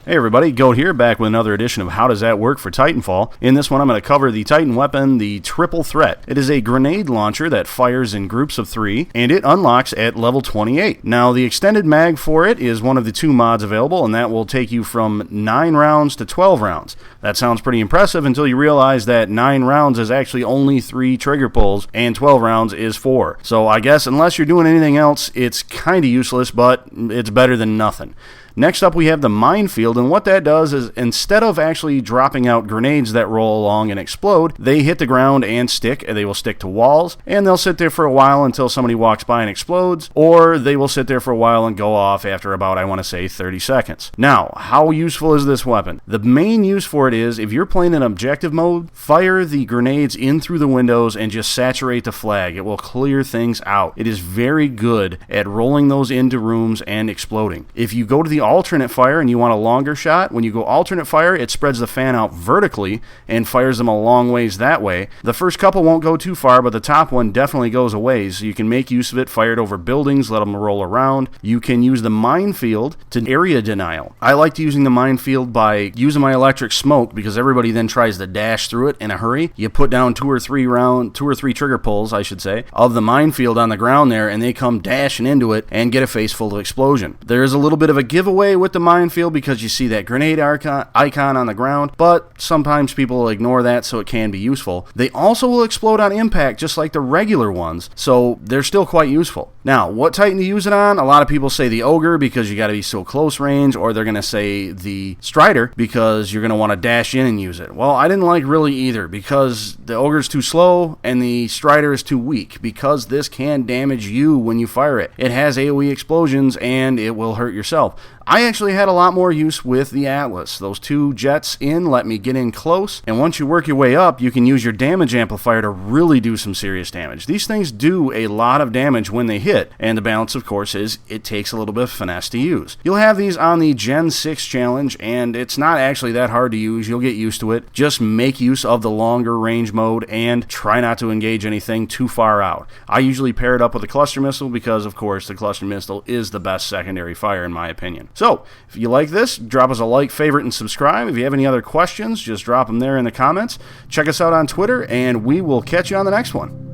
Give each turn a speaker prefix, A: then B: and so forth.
A: Hey everybody, Goat here, back with another edition of How Does That Work for Titanfall. In this one I'm going to cover the Titan weapon, the Triple Threat. It is a grenade launcher that fires in groups of 3, and it unlocks at level 28. Now the extended mag for it is one of the 2 mods available, and that will take you from 9 rounds to 12 rounds. That sounds pretty impressive until you realize that 9 rounds is actually only 3 trigger pulls, and 12 rounds is 4. So I guess unless you're doing anything else, it's kind of useless, but it's better than nothing. Next up, we have the minefield, and what that does is instead of actually dropping out grenades that roll along and explode, they hit the ground and stick, and they will stick to walls, and they'll sit there for a while until somebody walks by and explodes, or they will sit there for a while and go off after about, I want to say, 30 seconds. Now, how useful is this weapon? The main use for it is, if you're playing in objective mode, fire the grenades in through the windows and just saturate the flag. It will clear things out. It is very good at rolling those into rooms and exploding. If you go to the alternate fire and you want a longer shot, when you go alternate fire, it spreads the fan out vertically and fires them a long ways that way. The first couple won't go too far, but the top one definitely goes a ways. So you can make use of it, fire it over buildings, let them roll around. You can use the minefield to area denial. I liked using the minefield by using my electric smoke because everybody then tries to dash through it in a hurry. You put down 2 or 3 trigger pulls, I should say, of the minefield on the ground there, and they come dashing into it and get a face full of explosion. There is a little bit of a giveaway with the minefield because you see that grenade icon on the ground, but sometimes people ignore that, so it can be useful. They also will explode on impact just like the regular ones, so they're still quite useful. Now, what Titan to use it on? A lot of people say the Ogre because you got to be so close range, or they're going to say the Strider because you're going to want to dash in and use it. Well, I didn't like really either because the Ogre's too slow and the Strider is too weak because this can damage you when you fire it. It has AoE explosions and it will hurt yourself. I actually had a lot more use with the Atlas. Those 2 jets in let me get in close, and once you work your way up, you can use your damage amplifier to really do some serious damage. These things do a lot of damage when they hit, and the balance, of course, is it takes a little bit of finesse to use. You'll have these on the Gen 6 challenge, and it's not actually that hard to use. You'll get used to it. Just make use of the longer range mode and try not to engage anything too far out. I usually pair it up with a cluster missile because, of course, the cluster missile is the best secondary fire in my opinion. So, if you like this, drop us a like, favorite, and subscribe. If you have any other questions, just drop them there in the comments. Check us out on Twitter, and we will catch you on the next one.